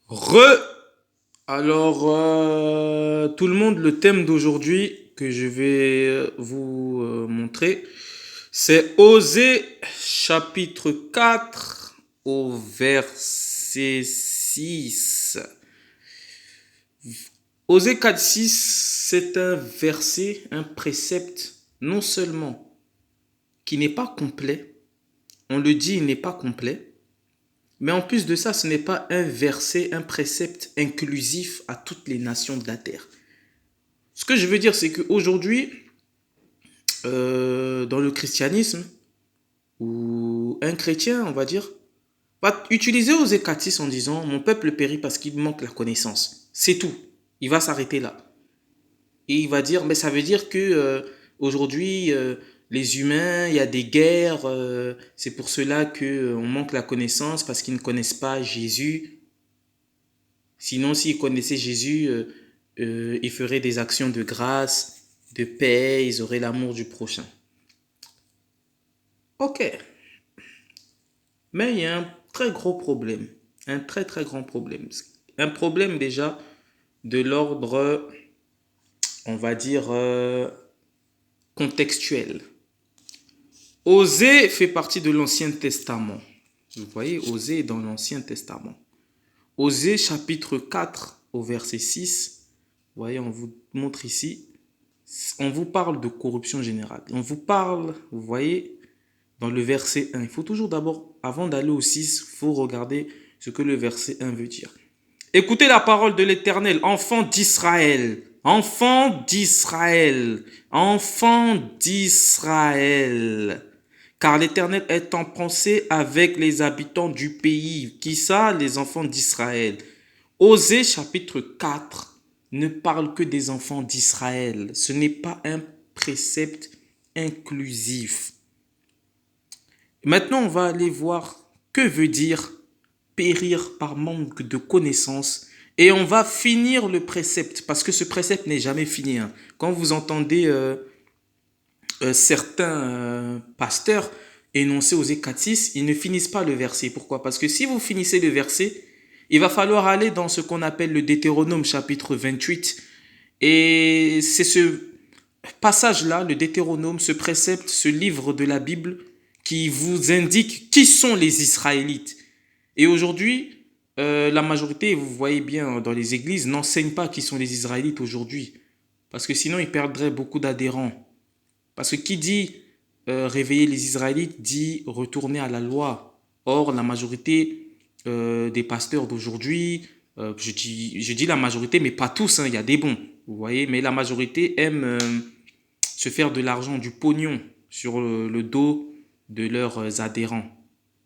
Re. Alors, tout le monde, le thème d'aujourd'hui que je vais vous montrer, c'est Osée chapitre 4 au verset 6. Osée 4, 6, c'est un verset, un précepte, non seulement qui n'est pas complet, on le dit, il n'est pas complet, mais en plus de ça, ce n'est pas un verset, un précepte inclusif à toutes les nations de la terre. Ce que je veux dire, c'est qu'aujourd'hui, dans le christianisme, ou un chrétien, on va dire, va utiliser Osée 4:6 en disant mon peuple périt parce qu'il manque la connaissance. C'est tout. Il va s'arrêter là. Et il va dire, mais ça veut dire que aujourd'hui, les humains, il y a des guerres, c'est pour cela qu'on manque la connaissance parce qu'ils ne connaissent pas Jésus. Sinon, s'ils connaissaient Jésus, ils feraient des actions de grâce, de paix, ils auraient l'amour du prochain. Ok, mais il y a un très gros problème, un très très grand problème. Un problème déjà de l'ordre, on va dire, contextuel. Osée fait partie de l'Ancien Testament. Vous voyez, Osée est dans l'Ancien Testament. Osée chapitre 4 au verset 6. Vous voyez, on vous montre ici. On vous parle de corruption générale. On vous parle, vous voyez, dans le verset 1. Il faut toujours d'abord, avant d'aller au 6, il faut regarder ce que le verset 1 veut dire. Écoutez la parole de l'Éternel, enfants d'Israël, enfants d'Israël, enfants d'Israël. Car l'Éternel est en pensée avec les habitants du pays. Qui ça? Les enfants d'Israël. Osée chapitre 4 ne parle que des enfants d'Israël. Ce n'est pas un précepte inclusif. Maintenant, on va aller voir que veut dire périr par manque de connaissances. Et on va finir le précepte, parce que ce précepte n'est jamais fini. Hein. Quand vous entendez certains pasteurs énoncer Osée 4:6, ils ne finissent pas le verset. Pourquoi? Parce que si vous finissez le verset, il va falloir aller dans ce qu'on appelle le Deutéronome chapitre 28. Et c'est ce passage-là, le Deutéronome, ce précepte, ce livre de la Bible, qui vous indique qui sont les Israélites. Et aujourd'hui, la majorité, vous voyez bien dans les églises, n'enseignent pas qui sont les Israélites aujourd'hui. Parce que sinon, ils perdraient beaucoup d'adhérents. Parce que qui dit réveiller les Israélites dit retourner à la loi. Or, la majorité des pasteurs d'aujourd'hui, je dis la majorité, mais pas tous, hein, il y a des bons, vous voyez, mais la majorité aime se faire de l'argent, du pognon sur le dos de leurs adhérents.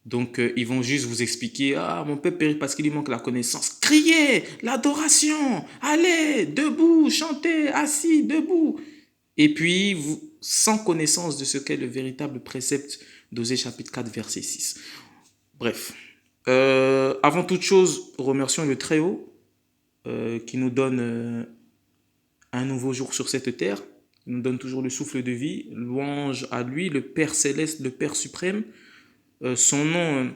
Donc, ils vont juste vous expliquer, ah, mon peuple périt parce qu'il lui manque la connaissance. Criez, l'adoration, allez, debout, chantez, assis, debout. Et puis, vous, sans connaissance de ce qu'est le véritable précepte d'Osée chapitre 4, verset 6. Bref. Avant toute chose, remercions le Très-Haut qui nous donne un nouveau jour sur cette terre. Il nous donne toujours le souffle de vie. Louange à lui, le Père céleste, le Père suprême. Son nom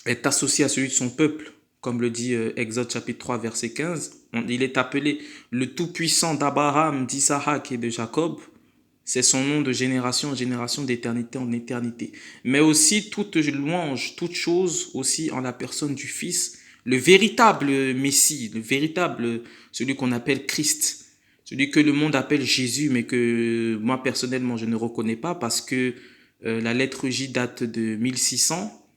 est associé à celui de son peuple, comme le dit Exode chapitre 3, verset 15. Il est appelé le Tout-Puissant d'Abraham, d'Isaac et de Jacob. C'est son nom de génération en génération, d'éternité en éternité. Mais aussi toute louange, toute chose aussi en la personne du Fils, le véritable Messie, le véritable, celui qu'on appelle Christ, celui que le monde appelle Jésus, mais que moi personnellement je ne reconnais pas parce que la lettre J date de 1600.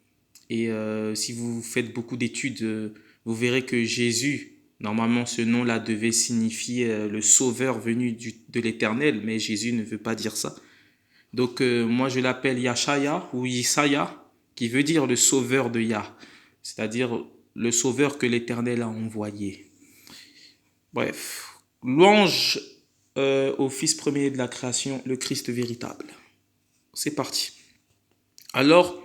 Et si vous faites beaucoup d'études, vous verrez que Jésus, normalement ce nom-là devait signifier le sauveur venu de l'Éternel, mais Jésus ne veut pas dire ça. Donc moi je l'appelle Yashaya ou Isaiah, qui veut dire le sauveur de Yah, c'est-à-dire le sauveur que l'Éternel a envoyé. Bref, louange au Fils premier de la création, le Christ véritable. C'est parti. Alors,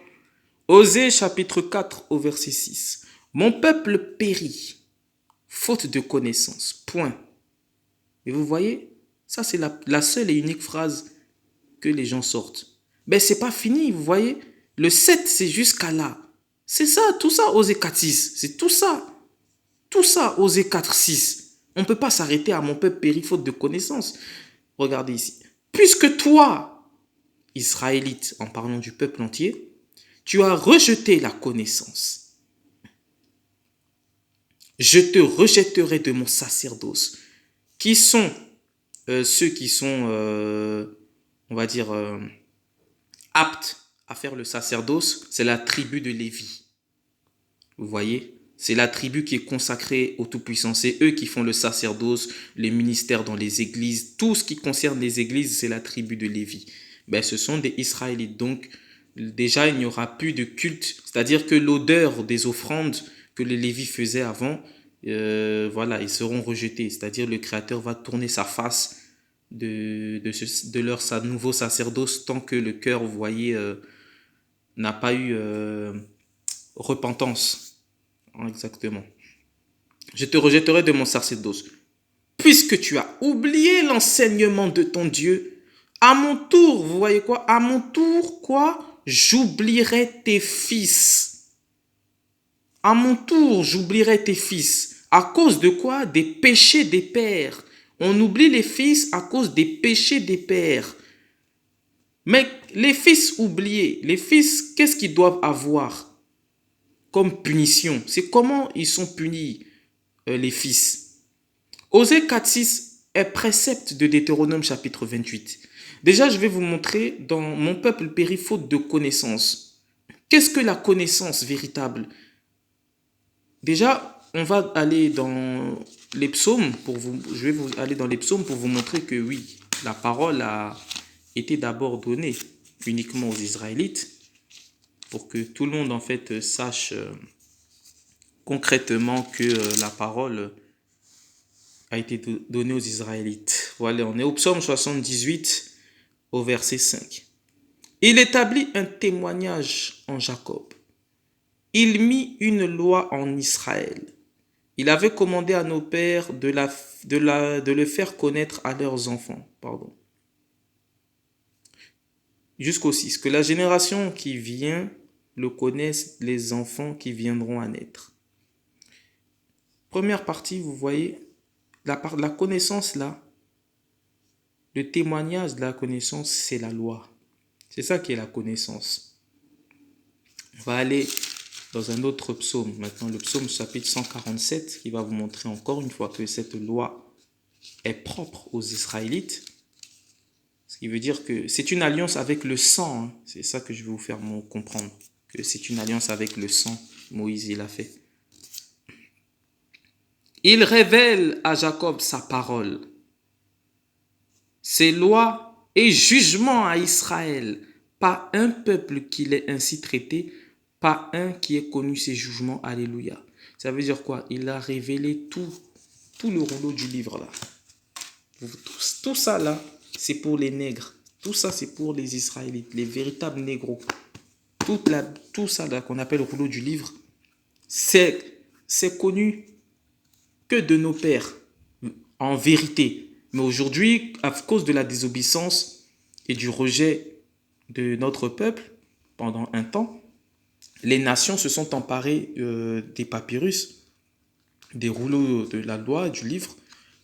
Osée chapitre 4 au verset 6. Mon peuple périt, faute de connaissance. Point. Et vous voyez, ça c'est la seule et unique phrase que les gens sortent. Mais c'est pas fini, vous voyez. Le 7, c'est jusqu'à là. C'est ça, tout ça, Osée 4:6. C'est tout ça. Tout ça, Osée 4, 6. On ne peut pas s'arrêter à mon peuple périt faute de connaissance. Regardez ici. Puisque toi, Israélite, en parlant du peuple entier, tu as rejeté la connaissance. Je te rejetterai de mon sacerdoce. Qui sont ceux qui sont, on va dire, aptes à faire le sacerdoce? C'est la tribu de Lévi. Vous voyez? C'est la tribu qui est consacrée au Tout-Puissant. C'est eux qui font le sacerdoce, les ministères dans les églises. Tout ce qui concerne les églises, c'est la tribu de Lévi. Ben, ce sont des Israélites. Donc, déjà, il n'y aura plus de culte. C'est-à-dire que l'odeur des offrandes que les Lévis faisaient avant, voilà, ils seront rejetés. C'est-à-dire le Créateur va tourner sa face de leur nouveau sacerdoce tant que le cœur, vous voyez, n'a pas eu repentance. Exactement. Je te rejetterai de mon sacerdoce. Puisque tu as oublié l'enseignement de ton Dieu, à mon tour, vous voyez quoi? À mon tour, quoi? J'oublierai tes fils. À mon tour, j'oublierai tes fils. À cause de quoi? Des péchés des pères. On oublie les fils à cause des péchés des pères. Mais les fils oubliés, les fils, qu'est-ce qu'ils doivent avoir comme punition? C'est comment ils sont punis, les fils. Osée 4.6 est précepte de Deutéronome chapitre 28. Déjà, je vais vous montrer dans mon peuple périt faute de connaissance. Qu'est-ce que la connaissance véritable? Déjà, on va aller dans les psaumes je vais aller dans les psaumes pour vous montrer que oui, la parole a été d'abord donnée uniquement aux Israélites pour que tout le monde en fait sache concrètement que la parole a été donnée aux Israélites. Voilà, on est au psaume 78 au verset 5. Il établit un témoignage en Jacob. Il mit une loi en Israël. Il avait commandé à nos pères de le faire connaître à leurs enfants. Jusqu'au 6. Que la génération qui vient le connaisse, les enfants qui viendront à naître. Première partie, vous voyez, la connaissance là, le témoignage de la connaissance, c'est la loi. C'est ça qui est la connaissance. On va aller dans un autre psaume, maintenant le psaume chapitre 147, qui va vous montrer encore une fois que cette loi est propre aux Israélites. Ce qui veut dire que c'est une alliance avec le sang. Hein. C'est ça que je vais vous faire comprendre. Que c'est une alliance avec le sang. Moïse, il a fait. Il révèle à Jacob sa parole, ses lois et jugements à Israël. Pas un peuple qui l'ait ainsi traité, pas un qui ait connu ses jugements. Alléluia. Ça veut dire quoi? Il a révélé tout le rouleau du livre là. Tout ça là, c'est pour les nègres. Tout ça, c'est pour les Israélites, les véritables négros. Tout ça là qu'on appelle le rouleau du livre, c'est connu que de nos pères, en vérité. Mais aujourd'hui, à cause de la désobéissance et du rejet de notre peuple, pendant un temps, les nations se sont emparées des papyrus, des rouleaux de la loi, du livre,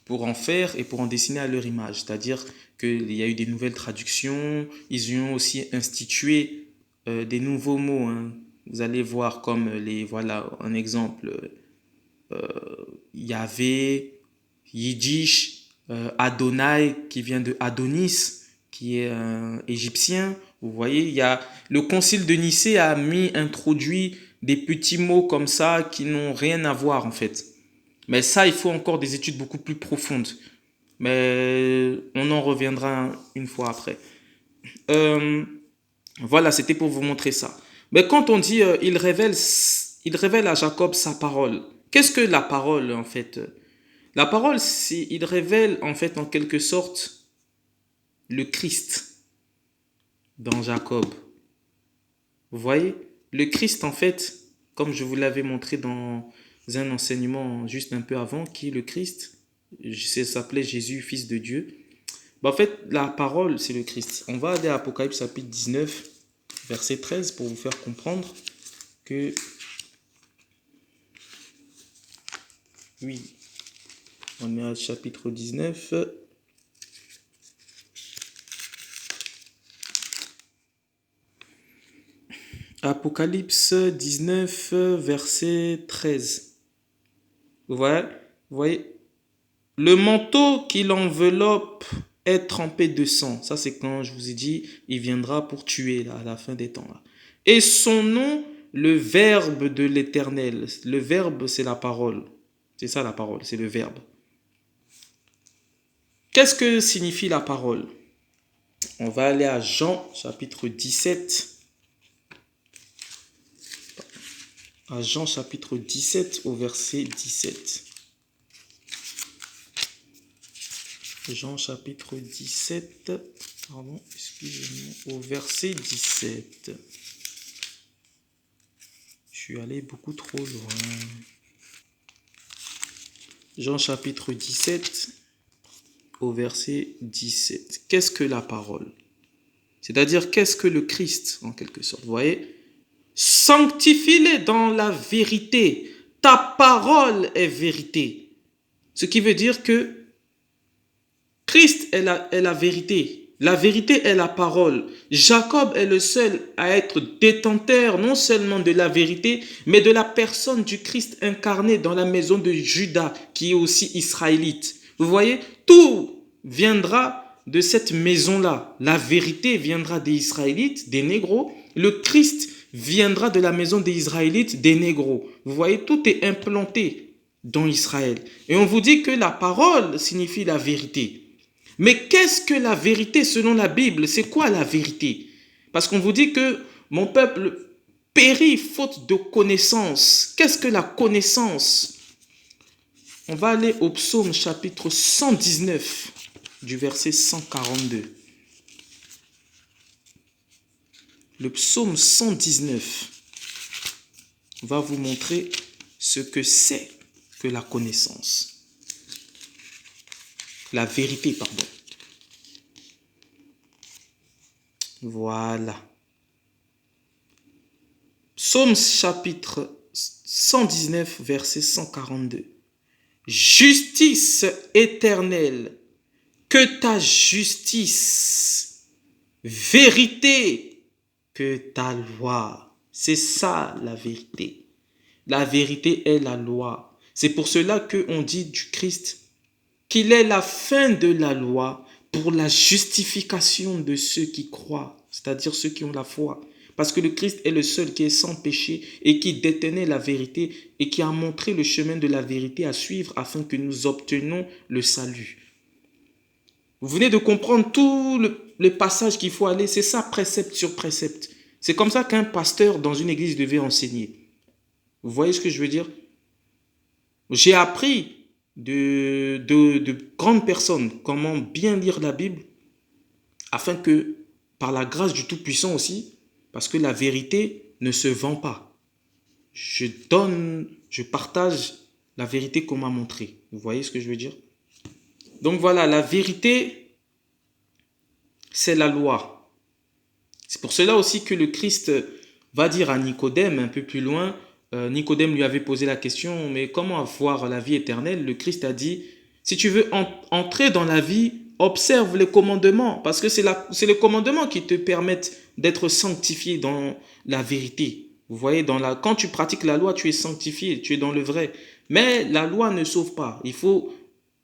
pour en faire et pour en dessiner à leur image. C'est-à-dire qu'il y a eu des nouvelles traductions, ils ont aussi institué des nouveaux mots. Hein. Vous allez voir comme voilà, un exemple, Yahvé, Yiddish, Adonai, qui vient de Adonis, qui est égyptien. Vous voyez, le concile de Nicée a introduit des petits mots comme ça qui n'ont rien à voir en fait. Mais ça, il faut encore des études beaucoup plus profondes. Mais on en reviendra une fois après. Voilà, c'était pour vous montrer ça. Mais quand on dit il révèle à Jacob sa parole. Qu'est-ce que la parole en fait? La parole, il révèle en fait en quelque sorte le Christ dans Jacob. Vous voyez? Le Christ en fait, comme je vous l'avais montré dans un enseignement juste un peu avant, qui est le Christ, ça s'appelait Jésus, fils de Dieu. En fait, la parole, c'est le Christ. On va aller à Apocalypse chapitre 19, verset 13, pour vous faire comprendre que Oui, on est à chapitre 19. Apocalypse 19, verset 13. Vous voyez, le manteau qui l'enveloppe est trempé de sang. Ça, c'est quand je vous ai dit, il viendra pour tuer là, à la fin des temps. Là. Et son nom, le Verbe de l'Éternel. Le Verbe, c'est la parole. C'est ça la parole, c'est le Verbe. Qu'est-ce que signifie la parole? On va aller à Jean, chapitre 17. À Jean, chapitre 17, au verset 17. Jean chapitre 17, pardon, excusez-moi, au verset 17. Je suis allé beaucoup trop loin. Jean chapitre 17, au verset 17. Qu'est-ce que la parole? C'est-à-dire, qu'est-ce que le Christ, en quelque sorte? Vous voyez? Sanctifie-les dans la vérité. Ta parole est vérité. Ce qui veut dire que Christ est la vérité. La vérité est la parole. Jacob est le seul à être détenteur non seulement de la vérité, mais de la personne du Christ incarné dans la maison de Judas, qui est aussi israélite. Vous voyez, tout viendra de cette maison-là. La vérité viendra des Israélites, des Négros. Le Christ viendra de la maison des Israélites, des Négros. Vous voyez, tout est implanté dans Israël. Et on vous dit que la parole signifie la vérité. Mais qu'est-ce que la vérité selon la Bible? C'est quoi la vérité? Parce qu'on vous dit que mon peuple périt faute de connaissance. Qu'est-ce que la connaissance? On va aller au psaume chapitre 119 du verset 142. Le psaume 119 va vous montrer ce que c'est que la connaissance. La vérité, pardon. Voilà. Psaume chapitre 119, verset 142. Justice éternelle, que ta justice, vérité, que ta loi. C'est ça la vérité. La vérité est la loi. C'est pour cela qu'on dit du Christ qu'il est la fin de la loi pour la justification de ceux qui croient, c'est-à-dire ceux qui ont la foi. Parce que le Christ est le seul qui est sans péché et qui détenait la vérité et qui a montré le chemin de la vérité à suivre afin que nous obtenions le salut. Vous venez de comprendre tout le passage qu'il faut aller, c'est ça, précepte sur précepte. C'est comme ça qu'un pasteur dans une église devait enseigner. Vous voyez ce que je veux dire? J'ai appris de grandes personnes comment bien lire la Bible afin que, par la grâce du Tout-Puissant aussi, parce que la vérité ne se vend pas. Je partage la vérité qu'on m'a montrée. Vous voyez ce que je veux dire? Donc voilà, la vérité, c'est la loi. C'est pour cela aussi que le Christ va dire à Nicodème, un peu plus loin, Nicodème lui avait posé la question, mais comment avoir la vie éternelle? Le Christ a dit, si tu veux entrer dans la vie, observe les commandements, parce que c'est les commandements qui te permettent d'être sanctifié dans la vérité. Vous voyez, quand tu pratiques la loi, tu es sanctifié, tu es dans le vrai. Mais la loi ne sauve pas. Il faut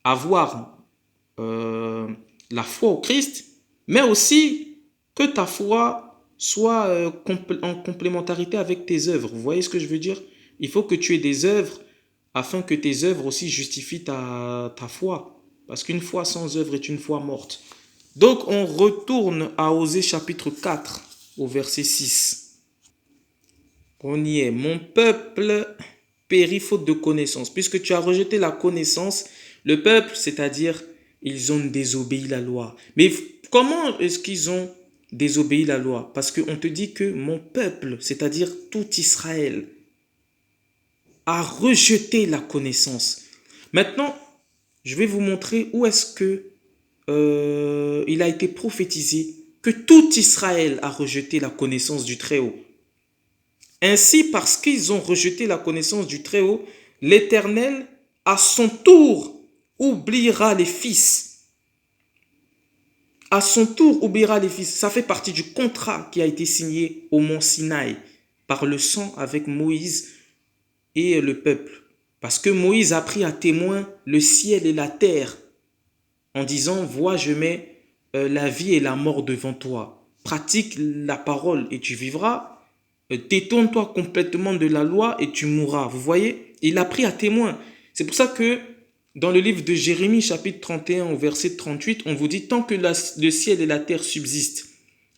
avoir la foi au Christ, mais aussi que ta foi soit en complémentarité avec tes œuvres. Vous voyez ce que je veux dire? Il faut que tu aies des œuvres afin que tes œuvres aussi justifient ta foi. Parce qu'une foi sans œuvre est une foi morte. Donc on retourne à Osée chapitre 4 au verset 6. On y est. Mon peuple périt faute de connaissance. Puisque tu as rejeté la connaissance, le peuple, c'est-à-dire, ils ont désobéi la loi. Mais comment est-ce qu'ils ont désobéi la loi? Parce qu'on te dit que mon peuple, c'est-à-dire tout Israël, a rejeté la connaissance. Maintenant, je vais vous montrer où est-ce que il a été prophétisé que tout Israël a rejeté la connaissance du Très-Haut. Ainsi, parce qu'ils ont rejeté la connaissance du Très-Haut, l'Éternel à son tour, oubliera les fils. À son tour, oubliera les fils. Ça fait partie du contrat qui a été signé au mont Sinaï par le sang avec Moïse et le peuple. Parce que Moïse a pris à témoin le ciel et la terre en disant, vois, je mets la vie et la mort devant toi. Pratique la parole et tu vivras. Détourne-toi complètement de la loi et tu mourras. Vous voyez, il a pris à témoin. C'est pour ça que dans le livre de Jérémie, chapitre 31, au verset 38, on vous dit, tant que le ciel et la terre subsistent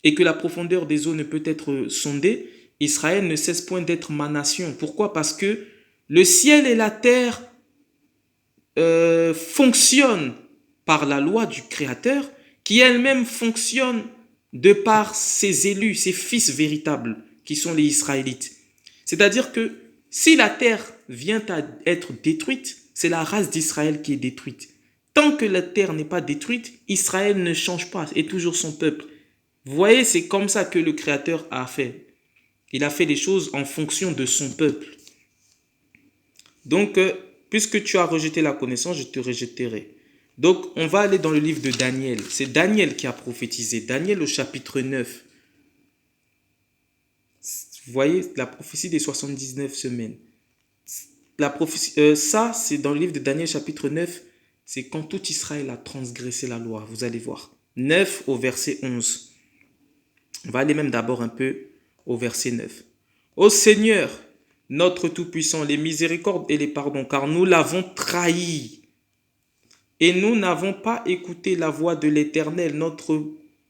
et que la profondeur des eaux ne peut être sondée, Israël ne cesse point d'être ma nation. Pourquoi? Parce que le ciel et la terre fonctionnent par la loi du Créateur, qui elle-même fonctionne de par ses élus, ses fils véritables, qui sont les Israélites. C'est-à-dire que si la terre vient à être détruite, c'est la race d'Israël qui est détruite. Tant que la terre n'est pas détruite, Israël ne change pas, est toujours son peuple. Vous voyez, c'est comme ça que le Créateur a fait. Il a fait les choses en fonction de son peuple. Donc, puisque tu as rejeté la connaissance, je te rejetterai. Donc, on va aller dans le livre de Daniel. C'est Daniel qui a prophétisé. Daniel au chapitre 9. Vous voyez, la prophétie des 79 semaines. La prophétie, ça, c'est dans le livre de Daniel chapitre 9. C'est quand tout Israël a transgressé la loi. Vous allez voir. 9 au verset 11. On va aller même d'abord un peu au verset 9. Ô Seigneur, notre Tout-Puissant, les miséricordes et les pardons, car nous l'avons trahi. Et nous n'avons pas écouté la voix de l'Éternel, notre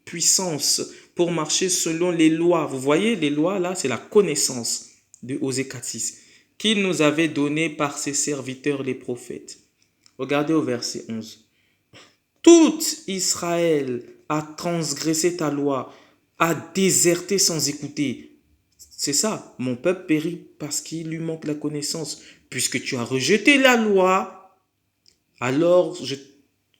puissance, pour marcher selon les lois. Vous voyez, les lois, là, c'est la connaissance de Osée 4:6, qu'il nous avait donnée par ses serviteurs, les prophètes. Regardez au verset 11. Tout Israël a transgressé ta loi, a déserté sans écouter. C'est ça, mon peuple périt parce qu'il lui manque la connaissance. Puisque tu as rejeté la loi, alors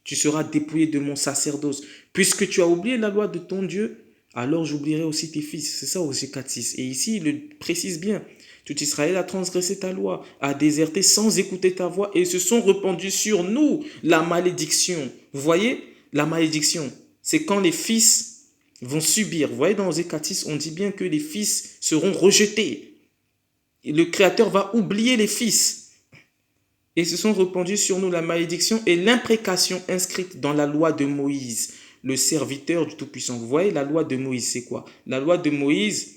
tu seras dépouillé de mon sacerdoce. Puisque tu as oublié la loi de ton Dieu, alors j'oublierai aussi tes fils. C'est ça Osée 4:6. Et ici, il le précise bien. Tout Israël a transgressé ta loi, a déserté sans écouter ta voix et se sont répandus sur nous la malédiction. Vous voyez, la malédiction, c'est quand les fils vont subir. Vous voyez, dans Osée 4:6, on dit bien que les fils seront rejetés. Et le Créateur va oublier les fils. Et se sont répandus sur nous la malédiction et l'imprécation inscrite dans la loi de Moïse, le serviteur du Tout-Puissant. Vous voyez, la loi de Moïse, c'est quoi? La loi de Moïse,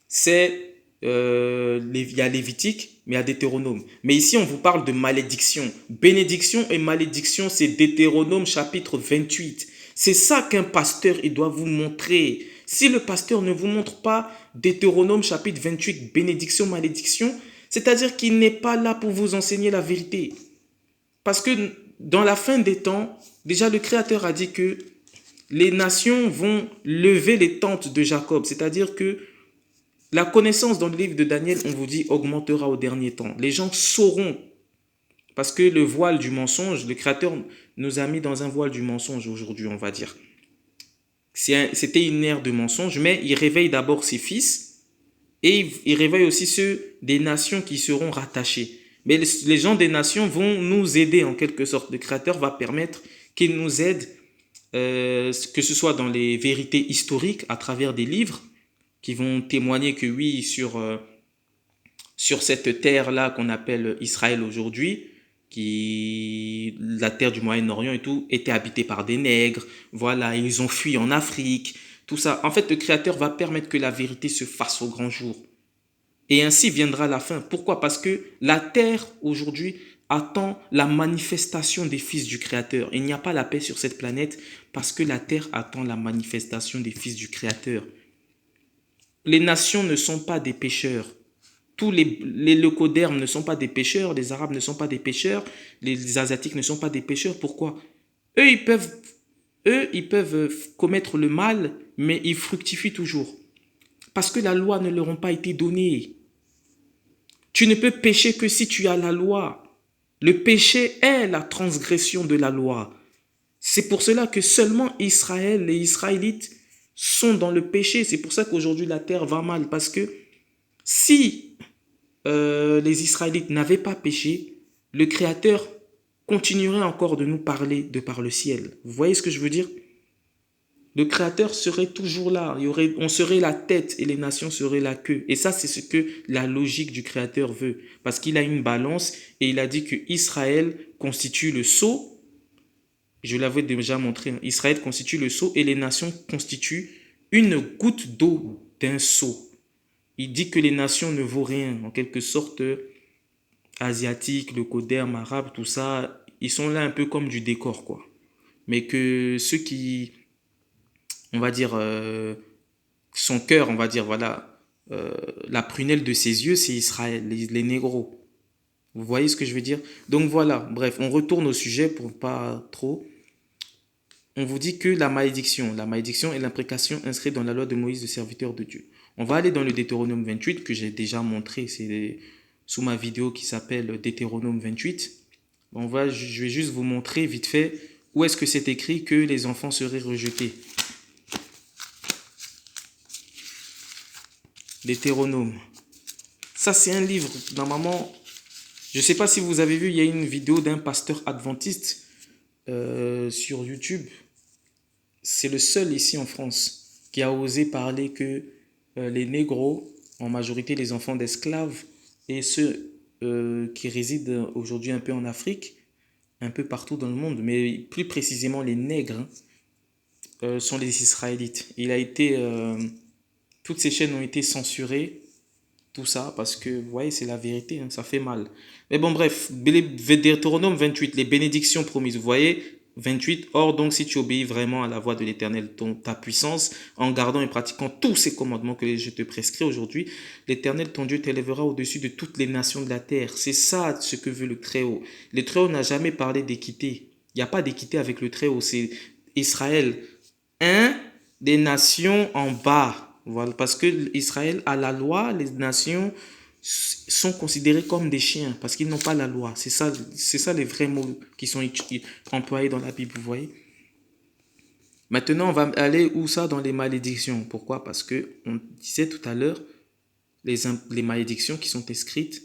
c'est, il y a Lévitique, mais il y a Deutéronome. Mais ici, on vous parle de malédiction. Bénédiction et malédiction, c'est Deutéronome chapitre 28. C'est ça qu'un pasteur, il doit vous montrer. Si le pasteur ne vous montre pas Deutéronome chapitre 28, bénédiction, malédiction, c'est-à-dire qu'il n'est pas là pour vous enseigner la vérité. Parce que dans la fin des temps, déjà le Créateur a dit que les nations vont lever les tentes de Jacob. C'est-à-dire que la connaissance dans le livre de Daniel, on vous dit, augmentera au dernier temps. Les gens sauront. Parce que le voile du mensonge, le Créateur nous a mis dans un voile du mensonge aujourd'hui, on va dire. C'était une ère de mensonge, mais il réveille d'abord ses fils. Et il réveille aussi ceux des nations qui seront rattachés. Mais les gens des nations vont nous aider en quelque sorte. Le Créateur va permettre qu'il nous aide, que ce soit dans les vérités historiques à travers des livres qui vont témoigner que oui, sur cette terre-là qu'on appelle Israël aujourd'hui, la terre du Moyen-Orient et tout, était habitée par des nègres. Voilà, ils ont fui en Afrique. Tout ça. En fait, le Créateur va permettre que la vérité se fasse au grand jour. Et ainsi viendra la fin. Pourquoi? Parce que la terre, aujourd'hui, attend la manifestation des fils du Créateur. Il n'y a pas la paix sur cette planète parce que la terre attend la manifestation des fils du Créateur. Les nations ne sont pas des pécheurs. Tous les leucodermes ne sont pas des pécheurs. Les Arabes ne sont pas des pécheurs. Les Asiatiques ne sont pas des pécheurs. Pourquoi? Eux, ils peuvent commettre le mal, mais ils fructifient toujours. Parce que la loi ne leur a pas été donnée. Tu ne peux pécher que si tu as la loi. Le péché est la transgression de la loi. C'est pour cela que seulement Israël, les Israélites, sont dans le péché. C'est pour ça qu'aujourd'hui la terre va mal. Parce que si les Israélites n'avaient pas péché, le Créateur continuerait encore de nous parler de par le ciel. Vous voyez ce que je veux dire? Le Créateur serait toujours là. On serait la tête et les nations seraient la queue. Et ça, c'est ce que la logique du Créateur veut. Parce qu'il a une balance et il a dit que Israël constitue le sceau. Je l'avais déjà montré. Israël constitue le sceau et les nations constituent une goutte d'eau d'un seau. Il dit que les nations ne vaut rien. En quelque sorte, asiatiques, le coderme, arabe, tout ça, ils sont là un peu comme du décor, quoi. Mais que ceux qui, on va dire, son cœur, on va dire, voilà, la prunelle de ses yeux, c'est Israël, les négros. Vous voyez ce que je veux dire? Donc voilà, bref, on retourne au sujet pour pas trop. On vous dit que la malédiction est l'imprécation inscrite dans la loi de Moïse, le serviteur de Dieu. On va aller dans le Deutéronome 28 que j'ai déjà montré, c'est sous ma vidéo qui s'appelle Deutéronome 28. Je vais juste vous montrer vite fait où est-ce que c'est écrit que les enfants seraient rejetés. Deutéronome. Ça, c'est un livre, normalement, je ne sais pas si vous avez vu, il y a une vidéo d'un pasteur adventiste sur YouTube. C'est le seul ici en France qui a osé parler que les négros, en majorité les enfants d'esclaves, et ceux qui résident aujourd'hui un peu en Afrique, un peu partout dans le monde, mais plus précisément les nègres, sont les Israélites. Toutes ces chaînes ont été censurées, tout ça, parce que, vous voyez, c'est la vérité, hein, ça fait mal. Mais bon, bref, Deutéronome 28, les bénédictions promises, vous voyez, 28, or donc si tu obéis vraiment à la voix de l'Éternel, ta puissance, en gardant et pratiquant tous ces commandements que je te prescris aujourd'hui, l'Éternel, ton Dieu, t'élèvera au-dessus de toutes les nations de la terre. C'est ça ce que veut le Très-Haut. Le Très-Haut n'a jamais parlé d'équité. Il n'y a pas d'équité avec le Très-Haut, c'est Israël. Un des nations en bas. Voilà, parce que Israël a la loi, les nations sont considérées comme des chiens parce qu'ils n'ont pas la loi. C'est ça les vrais mots qui sont employés dans la Bible, vous voyez. Maintenant, on va aller où ça? Dans les malédictions. Pourquoi? Parce que on disait tout à l'heure les malédictions qui sont écrites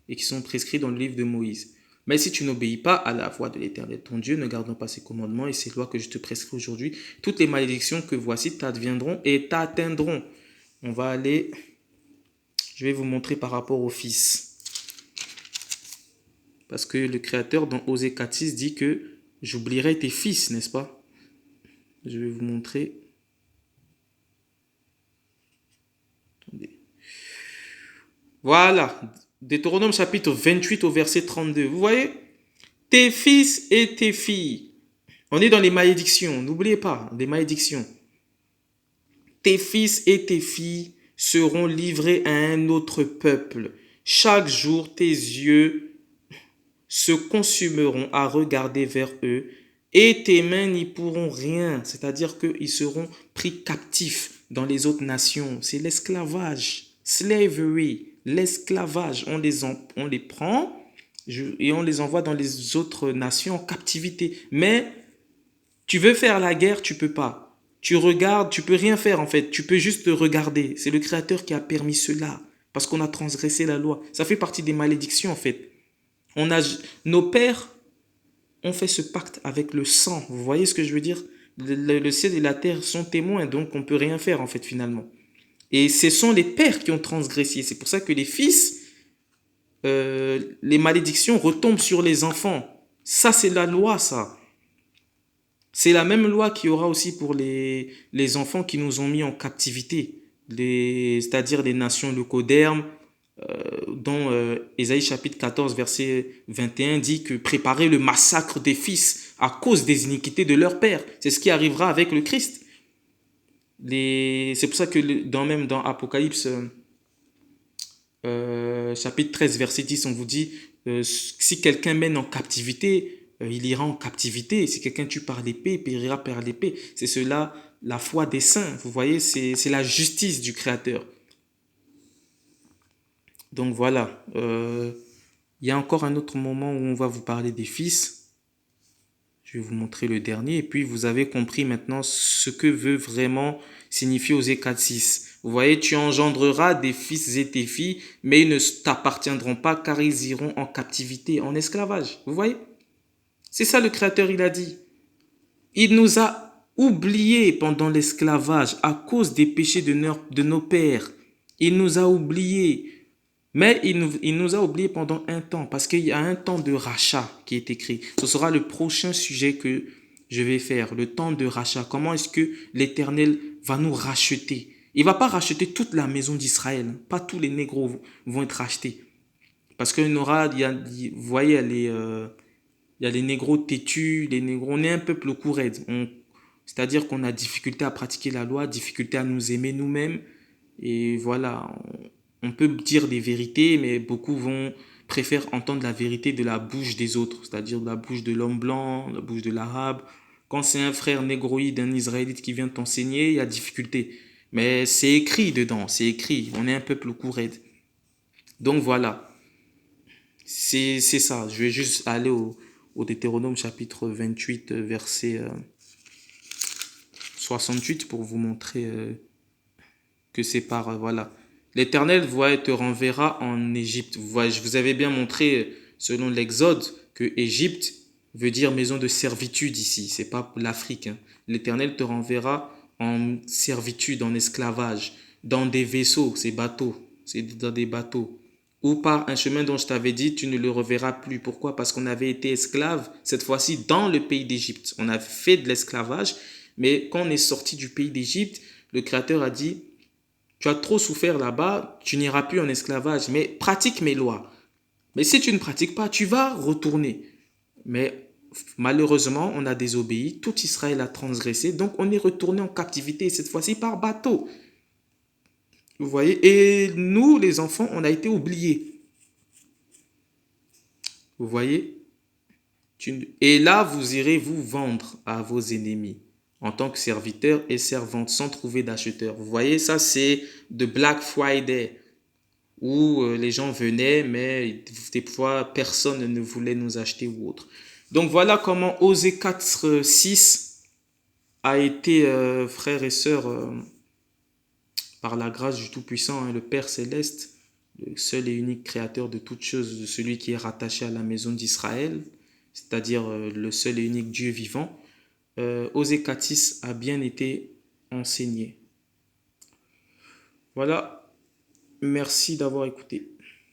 et qui sont prescrites dans le livre de Moïse. Mais si tu n'obéis pas à la voix de l'Éternel, ton Dieu, ne gardant pas ses commandements et ses lois que je te prescris aujourd'hui, toutes les malédictions que voici t'adviendront et t'atteindront. On va aller, je vais vous montrer par rapport au Fils. Parce que le Créateur dans Osée 4:6 dit que j'oublierai tes fils, n'est-ce pas? Je vais vous montrer. Attendez. Voilà, Deutéronome chapitre 28 au verset 32. Vous voyez? Tes fils et tes filles. On est dans les malédictions, n'oubliez pas, les malédictions. Tes fils et tes filles seront livrés à un autre peuple. Chaque jour, tes yeux se consumeront à regarder vers eux et tes mains n'y pourront rien. C'est-à-dire qu'ils seront pris captifs dans les autres nations. C'est l'esclavage. Slavery. L'esclavage. On les prend et on les envoie dans les autres nations en captivité. Mais tu veux faire la guerre, tu peux pas. Tu regardes, tu peux rien faire en fait. Tu peux juste regarder. C'est le Créateur qui a permis cela parce qu'on a transgressé la loi. Ça fait partie des malédictions en fait. Nos pères ont fait ce pacte avec le sang. Vous voyez ce que je veux dire? Le ciel et la terre sont témoins, donc on peut rien faire en fait finalement. Et ce sont les pères qui ont transgressé. C'est pour ça que les fils, les malédictions retombent sur les enfants. Ça, c'est la loi, ça. C'est la même loi qu'il y aura aussi pour les enfants qui nous ont mis en captivité, c'est-à-dire les nations leucodermes, dont Ésaïe chapitre 14, verset 21 dit que préparer le massacre des fils à cause des iniquités de leur père. C'est ce qui arrivera avec le Christ. C'est pour ça que même dans Apocalypse chapitre 13, verset 10, on vous dit si quelqu'un mène en captivité, il ira en captivité. Si quelqu'un tue par l'épée, il périra par l'épée. C'est cela, la foi des saints. Vous voyez, c'est la justice du Créateur. Donc voilà. Il y a encore un autre moment où on va vous parler des fils. Je vais vous montrer le dernier. Et puis vous avez compris maintenant ce que veut vraiment signifier Osée 4:6. Vous voyez, tu engendreras des fils et des filles, mais ils ne t'appartiendront pas car ils iront en captivité, en esclavage. Vous voyez? C'est ça le Créateur, il a dit. Il nous a oubliés pendant l'esclavage à cause des péchés de nos pères. Il nous a oubliés. Mais il nous a oubliés pendant un temps, parce qu'il y a un temps de rachat qui est écrit. Ce sera le prochain sujet que je vais faire, le temps de rachat. Comment est-ce que l'Éternel va nous racheter? Il va pas racheter toute la maison d'Israël. Pas tous les négros vont être rachetés. Parce qu'il y aura, vous voyez, il y a les négros têtus, les négros, on est un peuple au cou raide. C'est-à-dire qu'on a difficulté à pratiquer la loi, difficulté à nous aimer nous-mêmes. Et voilà, on peut dire des vérités, mais beaucoup préfèrent entendre la vérité de la bouche des autres, c'est-à-dire de la bouche de l'homme blanc, de la bouche de l'arabe. Quand c'est un frère négroïde, un israélite qui vient t'enseigner, il y a difficulté. Mais c'est écrit dedans, c'est écrit. On est un peuple au cou raide. Donc voilà, c'est ça. Je vais juste aller au Deutéronome chapitre 28, verset 68 pour vous montrer que c'est par, voilà. L'Éternel te renverra en Égypte. Je vous avais bien montré, selon l'Exode, que Égypte veut dire maison de servitude ici. C'est pas l'Afrique. Hein. L'Éternel te renverra en servitude, en esclavage, dans des vaisseaux, ces bateaux. C'est dans des bateaux. Ou par un chemin dont je t'avais dit, tu ne le reverras plus. Pourquoi? Parce qu'on avait été esclave, cette fois-ci, dans le pays d'Égypte. On a fait de l'esclavage, mais quand on est sorti du pays d'Égypte, le Créateur a dit, tu as trop souffert là-bas, tu n'iras plus en esclavage, mais pratique mes lois. Mais si tu ne pratiques pas, tu vas retourner. Mais malheureusement, on a désobéi, tout Israël a transgressé, donc on est retourné en captivité, cette fois-ci par bateau. Vous voyez? Et nous, les enfants, on a été oubliés. Vous voyez? Et là, vous irez vous vendre à vos ennemis en tant que serviteur et servante sans trouver d'acheteur. Vous voyez, ça c'est de Black Friday où les gens venaient, mais des fois personne ne voulait nous acheter ou autre. Donc voilà comment Osée 4, 6 a été, frères et sœurs, par la grâce du Tout-Puissant, hein, le Père Céleste, le seul et unique créateur de toutes choses, celui qui est rattaché à la maison d'Israël, c'est-à-dire le seul et unique Dieu vivant, Osée 4.6 a bien été enseigné. Voilà, merci d'avoir écouté.